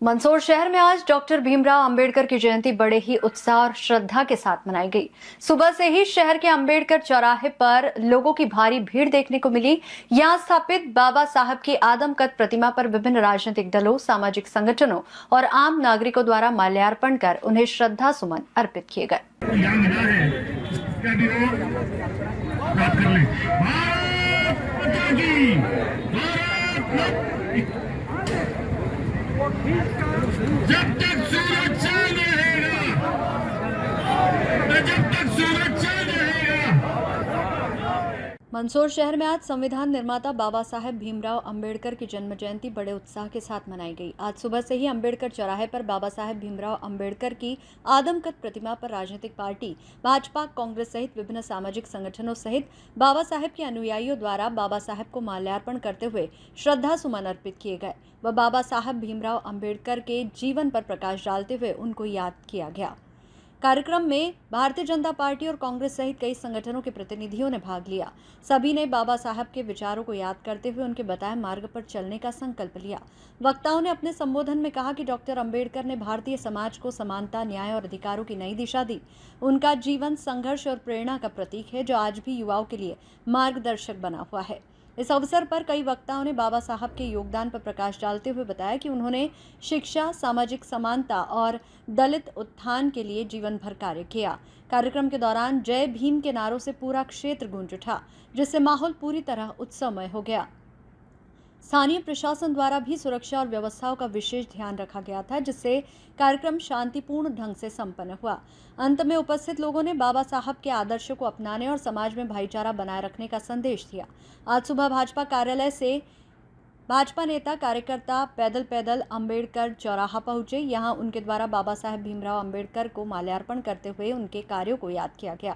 मंदसौर शहर में आज डॉक्टर भीमराव अंबेडकर की जयंती बड़े ही उत्साह और श्रद्धा के साथ मनाई गई। सुबह से ही शहर के अंबेडकर चौराहे पर लोगों की भारी भीड़ देखने को मिली। यहां स्थापित बाबा साहब की आदमकद प्रतिमा पर विभिन्न राजनीतिक दलों, सामाजिक संगठनों और आम नागरिकों द्वारा माल्यार्पण कर उन्हें श्रद्धा सुमन अर्पित किए गए। जब तक सूरज चांद रहेगा, जब तक सूरज चांद रहेगा। मंदसौर शहर में आज संविधान निर्माता बाबा साहेब भीमराव अंबेडकर की जन्म जयंती बड़े उत्साह के साथ मनाई गई। आज सुबह से ही अंबेडकर चौराहे पर बाबा साहेब भीमराव अंबेडकर की आदमकद प्रतिमा पर राजनीतिक पार्टी भाजपा, कांग्रेस सहित विभिन्न सामाजिक संगठनों सहित बाबा साहेब के अनुयायियों द्वारा बाबा साहेब को माल्यार्पण करते हुए श्रद्धा सुमन अर्पित किए गए व बाबा साहेब भीमराव अंबेडकर के जीवन पर प्रकाश डालते हुए उनको याद किया गया। कार्यक्रम में भारतीय जनता पार्टी और कांग्रेस सहित कई संगठनों के प्रतिनिधियों ने भाग लिया। सभी ने बाबा साहब के विचारों को याद करते हुए उनके बताए मार्ग पर चलने का संकल्प लिया। वक्ताओं ने अपने संबोधन में कहा कि डॉक्टर अंबेडकर ने भारतीय समाज को समानता, न्याय और अधिकारों की नई दिशा दी। उनका जीवन संघर्ष और प्रेरणा का प्रतीक है, जो आज भी युवाओं के लिए मार्गदर्शक बना हुआ है। इस अवसर पर कई वक्ताओं ने बाबा साहब के योगदान पर प्रकाश डालते हुए बताया कि उन्होंने शिक्षा, सामाजिक समानता और दलित उत्थान के लिए जीवन भर कार्य किया। कार्यक्रम के दौरान जय भीम के नारों से पूरा क्षेत्र गूंज उठा, जिससे माहौल पूरी तरह उत्सवमय हो गया। स्थानीय प्रशासन द्वारा भी सुरक्षा और व्यवस्थाओं का विशेष ध्यान रखा गया था, जिससे कार्यक्रम शांतिपूर्ण ढंग से संपन्न हुआ। अंत में उपस्थित लोगों ने बाबा साहब के आदर्शों को अपनाने और समाज में भाईचारा बनाए रखने का संदेश दिया। आज सुबह भाजपा कार्यालय से भाजपा नेता कार्यकर्ता पैदल अंबेडकर चौराहा पहुंचे। यहां उनके द्वारा बाबा साहेब भीमराव अंबेडकर को माल्यार्पण करते हुए उनके कार्यों को याद किया गया।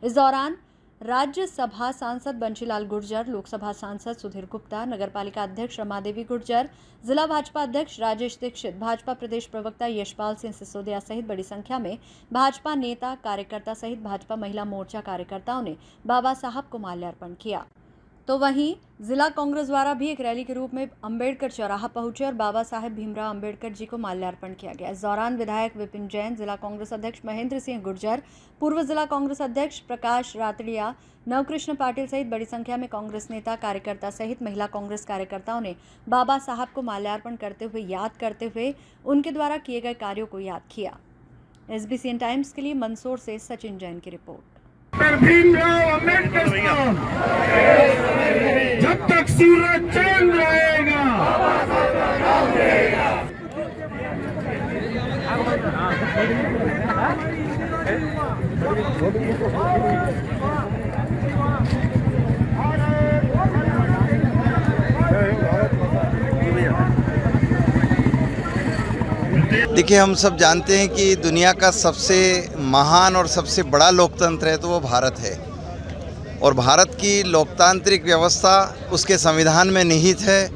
इस दौरान राज्यसभा सांसद बंशीलाल गुर्जर, लोकसभा सांसद सुधीर गुप्ता, नगरपालिका अध्यक्ष रमादेवी गुर्जर, जिला भाजपा अध्यक्ष राजेश दीक्षित, भाजपा प्रदेश प्रवक्ता यशपाल सिंह सिसोदिया सहित बड़ी संख्या में भाजपा नेता, कार्यकर्ता सहित भाजपा महिला मोर्चा कार्यकर्ताओं ने बाबा साहब को माल्यार्पण किया। तो वहीं जिला कांग्रेस द्वारा भी एक रैली के रूप में अंबेडकर चौराहा पहुंचे और बाबा साहेब भीमराव अंबेडकर जी को माल्यार्पण किया गया। इस दौरान विधायक विपिन जैन, जिला कांग्रेस अध्यक्ष महेंद्र सिंह गुर्जर, पूर्व जिला कांग्रेस अध्यक्ष प्रकाश रातड़िया, नवकृष्ण पाटिल सहित बड़ी संख्या में कांग्रेस नेता, कार्यकर्ता सहित महिला कांग्रेस कार्यकर्ताओं ने बाबा साहब को माल्यार्पण करते हुए याद करते हुए उनके द्वारा किए गए कार्यों को याद किया। SBCN टाइम्स के लिए मंदसौर से सचिन जैन की रिपोर्ट। भीमराव अम्बेडकर जब तक सूरज चांद रहेगा। देखिए, हम सब जानते हैं कि दुनिया का सबसे महान और सबसे बड़ा लोकतंत्र है तो वो भारत है, और भारत की लोकतांत्रिक व्यवस्था उसके संविधान में निहित है।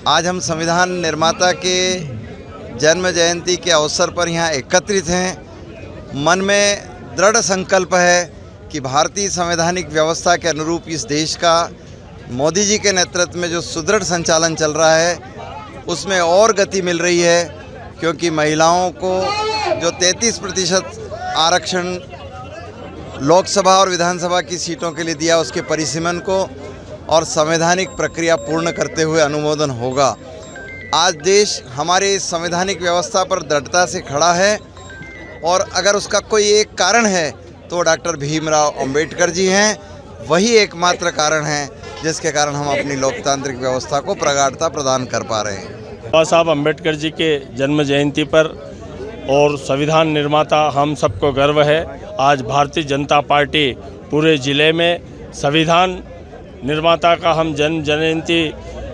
आज हम संविधान निर्माता के जन्म जयंती के अवसर पर यहाँ एकत्रित हैं। मन में दृढ़ संकल्प है कि भारतीय संवैधानिक व्यवस्था के अनुरूप इस देश का मोदी जी के नेतृत्व में जो सुदृढ़ संचालन चल रहा है उसमें और गति मिल रही है, क्योंकि महिलाओं को जो 33% आरक्षण लोकसभा और विधानसभा की सीटों के लिए दिया, उसके परिसीमन को और संवैधानिक प्रक्रिया पूर्ण करते हुए अनुमोदन होगा। आज देश हमारे संवैधानिक व्यवस्था पर दृढ़ता से खड़ा है, और अगर उसका कोई एक कारण है तो डॉक्टर भीमराव अंबेडकर जी हैं। वही एकमात्र कारण है जिसके कारण हम अपनी लोकतांत्रिक व्यवस्था को प्रगाढ़ता प्रदान कर पा रहे हैं। बाबा साहब अम्बेडकर जी के जन्म जयंती पर और संविधान निर्माता हम सबको गर्व है। आज भारतीय जनता पार्टी पूरे ज़िले में संविधान निर्माता का हम जन्म जयंती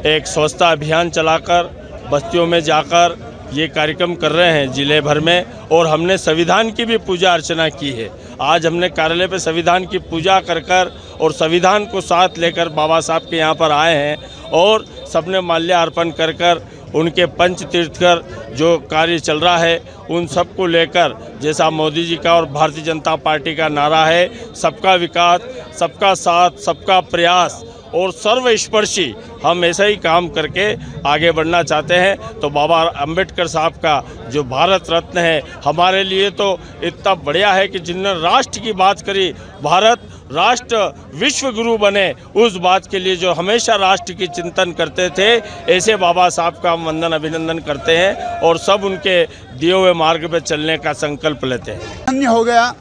एक स्वच्छता अभियान चलाकर बस्तियों में जाकर ये कार्यक्रम कर रहे हैं ज़िले भर में, और हमने संविधान की भी पूजा अर्चना की है। आज हमने कार्यालय पे संविधान की पूजा कर और संविधान को साथ लेकर बाबा साहब के यहाँ पर आए हैं, और सबने माल्यार्पण कर उनके पंच तीर्थ कर जो कार्य चल रहा है उन सब को लेकर, जैसा मोदी जी का और भारतीय जनता पार्टी का नारा है, सबका विकास, सबका साथ, सबका प्रयास, और सर्वस्पर्शी हम ऐसा ही काम करके आगे बढ़ना चाहते हैं। तो बाबा अंबेडकर साहब का जो भारत रत्न है हमारे लिए तो इतना बढ़िया है कि जिन्होंने राष्ट्र की बात करी, भारत राष्ट्र विश्व गुरु बने, उस बात के लिए जो हमेशा राष्ट्र की चिंतन करते थे, ऐसे बाबा साहब का हम वंदन अभिनंदन करते हैं और सब उनके दिए हुए मार्ग पर चलने का संकल्प लेते हैं। धन्य हो गया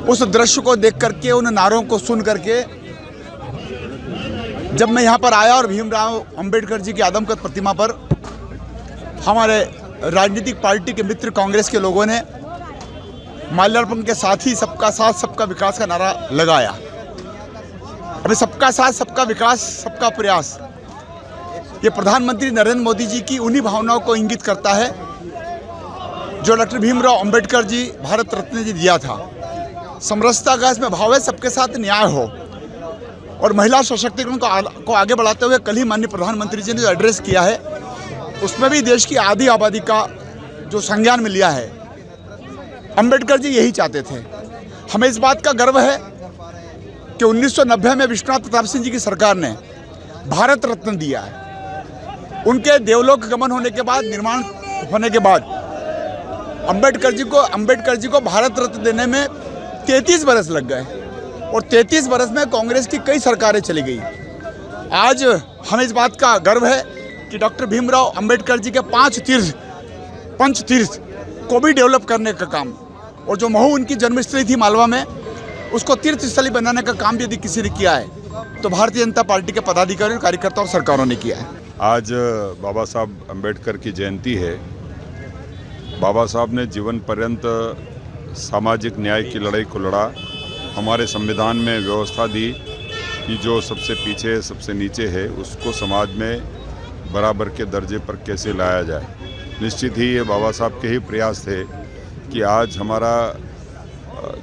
उस दृश्य को देख करके, उन नारों को सुन करके। जब मैं यहाँ पर आया और भीमराव अंबेडकर जी की आदमकद प्रतिमा पर हमारे राजनीतिक पार्टी के मित्र कांग्रेस के लोगों ने माल्यार्पण के साथ ही सबका साथ सबका विकास का नारा लगाया। अभी सबका साथ सबका विकास सबका प्रयास, ये प्रधानमंत्री नरेंद्र मोदी जी की उन्हीं भावनाओं को इंगित करता है जो डॉक्टर भीमराव अंबेडकर जी भारत रत्न जी दिया था। समरसता का इसमें भाव है, सबके साथ न्याय हो और महिला सशक्तिकरण को आगे बढ़ाते हुए कल ही माननीय प्रधानमंत्री जी ने जो एड्रेस किया है उसमें भी देश की आधी आबादी का जो संज्ञान में लिया है। अंबेडकर जी यही चाहते थे। हमें इस बात का गर्व है कि 1990 में विश्वनाथ प्रताप सिंह जी की सरकार ने भारत रत्न दिया है। उनके देवलोक गमन होने के बाद, निर्माण होने के बाद अंबेडकर जी को भारत रत्न देने में 33 बरस लग गए और 33 बरस में कांग्रेस की कई सरकारें चली गई। आज हमें इस बात का गर्व है कि डॉक्टर भीमराव अंबेडकर जी के पंच तीर्थ को भी डेवलप करने का काम, और जो महू उनकी जन्मस्थली थी मालवा में, उसको तीर्थ स्थली बनाने का काम भी यदि किसी ने किया है तो भारतीय जनता पार्टी के पदाधिकारी, कार्यकर्ता और सरकारों ने किया है। आज बाबा साहब अंबेडकर की जयंती है। बाबा साहब ने जीवन पर्यंत सामाजिक न्याय की लड़ाई को लड़ा। हमारे संविधान में व्यवस्था दी कि जो सबसे पीछे सबसे नीचे है उसको समाज में बराबर के दर्जे पर कैसे लाया जाए। निश्चित ही ये बाबा साहब के ही प्रयास थे कि आज हमारा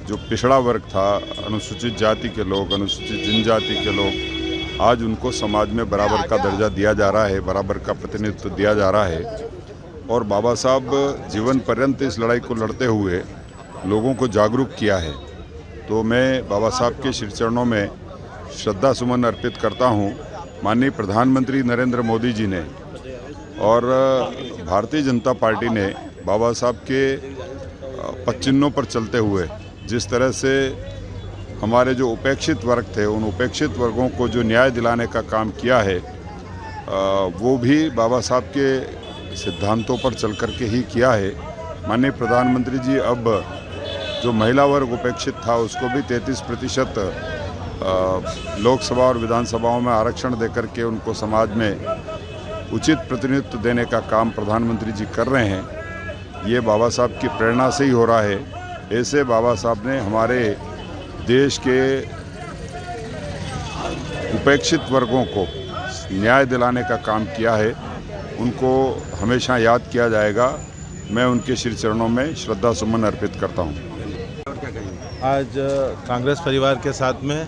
जो पिछड़ा वर्ग था, अनुसूचित जाति के लोग, अनुसूचित जनजाति के लोग, आज उनको समाज में बराबर का दर्जा दिया जा रहा है, बराबर का प्रतिनिधित्व दिया जा रहा है। और बाबा साहब जीवन पर्यंत इस लड़ाई को लड़ते हुए लोगों को जागरूक किया है। तो मैं बाबा साहब के श्री चरणों में श्रद्धा सुमन अर्पित करता हूँ। माननीय प्रधानमंत्री नरेंद्र मोदी जी ने और भारतीय जनता पार्टी ने बाबा साहब के पदचिन्हों पर चलते हुए जिस तरह से हमारे जो उपेक्षित वर्ग थे, उन उपेक्षित वर्गों को जो न्याय दिलाने का काम किया है, वो भी बाबा साहब के सिद्धांतों पर चल कर के ही किया है। माननीय प्रधानमंत्री जी अब जो महिला वर्ग उपेक्षित था उसको भी 33% लोकसभा और विधानसभाओं में आरक्षण देकर के उनको समाज में उचित प्रतिनिधित्व देने का काम प्रधानमंत्री जी कर रहे हैं। ये बाबा साहब की प्रेरणा से ही हो रहा है। ऐसे बाबा साहब ने हमारे देश के उपेक्षित वर्गों को न्याय दिलाने का काम किया है। उनको हमेशा याद किया जाएगा। मैं उनके श्री चरणों में श्रद्धा सुमन अर्पित करता हूँ। आज कांग्रेस परिवार के साथ में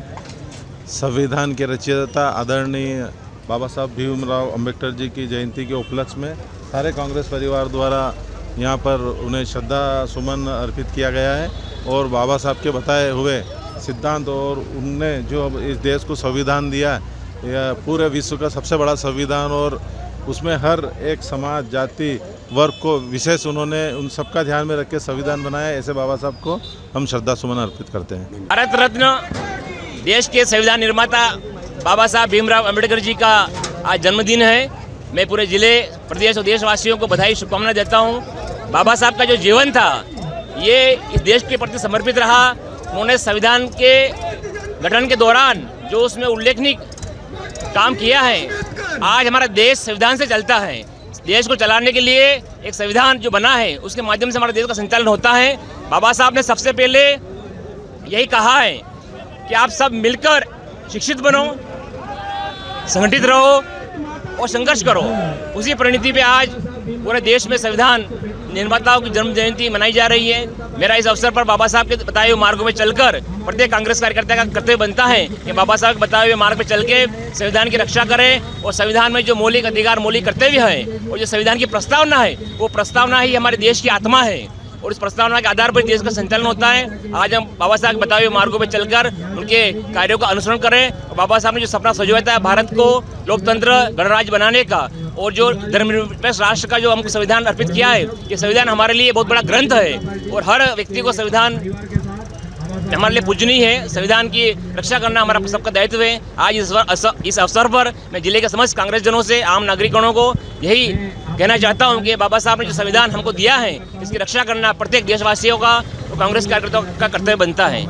संविधान के रचयिता आदरणीय बाबा साहब भीमराव अंबेडकर जी की जयंती के उपलक्ष्य में सारे कांग्रेस परिवार द्वारा यहाँ पर उन्हें श्रद्धा सुमन अर्पित किया गया है। और बाबा साहब के बताए हुए सिद्धांत और उनने जो इस देश को संविधान दिया, यह पूरे विश्व का सबसे बड़ा संविधान, और उसमें हर एक समाज, जाति, वर्ग को विशेष उन्होंने उन सबका ध्यान में रख के संविधान बनाया। ऐसे बाबा साहब को हम श्रद्धा सुमन अर्पित करते हैं। भारत रत्न देश के संविधान निर्माता बाबा साहब भीमराव अंबेडकर जी का आज जन्मदिन है। मैं पूरे जिले, प्रदेश और देशवासियों को बधाई, शुभकामनाएं देता हूं। बाबा साहब का जो जीवन था ये इस देश के प्रति समर्पित रहा। उन्होंने संविधान के गठन के दौरान जो उसमें उल्लेखनीय काम किया है, आज हमारा देश संविधान से चलता है। देश को चलाने के लिए एक संविधान जो बना है उसके माध्यम से हमारे देश का संचालन होता है। बाबा साहब ने सबसे पहले यही कहा है कि आप सब मिलकर शिक्षित बनो, संगठित रहो और संघर्ष करो। उसी परिणति पे आज पूरे देश में संविधान निर्माताओं की जन्म जयंती मनाई जा रही है। मेरा इस अवसर पर बाबा साहब के बताए हुए मार्गों में चलकर प्रत्येक कांग्रेस कार्यकर्ता का कर्तव्य बनता है कि बाबा साहब के बताए हुए मार्ग पर चल के संविधान की रक्षा करें और संविधान में जो मौलिक अधिकार, मौलिक कर्तव्य है और जो संविधान की प्रस्तावना है, वो प्रस्तावना ही हमारे देश की आत्मा है। और इस प्रस्तावना के आधार पर देश का संचालन होता है। आज हम बाबा साहब के बताए हुए मार्गों पर चलकर उनके कार्यों का अनुसरण करें। और बाबा साहब ने जो सपना सजोया था भारत को लोकतंत्र गणराज्य बनाने का और जो धर्मनिरपेक्ष राष्ट्र का जो हमको संविधान अर्पित किया है, ये संविधान हमारे लिए बहुत बड़ा ग्रंथ है और हर व्यक्ति को संविधान हमारे लिए पूजनीय है। संविधान की रक्षा करना हमारा सबका दायित्व है। आज इस अवसर पर मैं जिले के समस्त कांग्रेस जनों से, आम नागरिकों को यही कहना चाहता हूं कि बाबा साहब ने जो संविधान हमको दिया है, इसकी रक्षा करना प्रत्येक देशवासियों का और कांग्रेस कार्यकर्ताओं का कर्तव्य बनता है।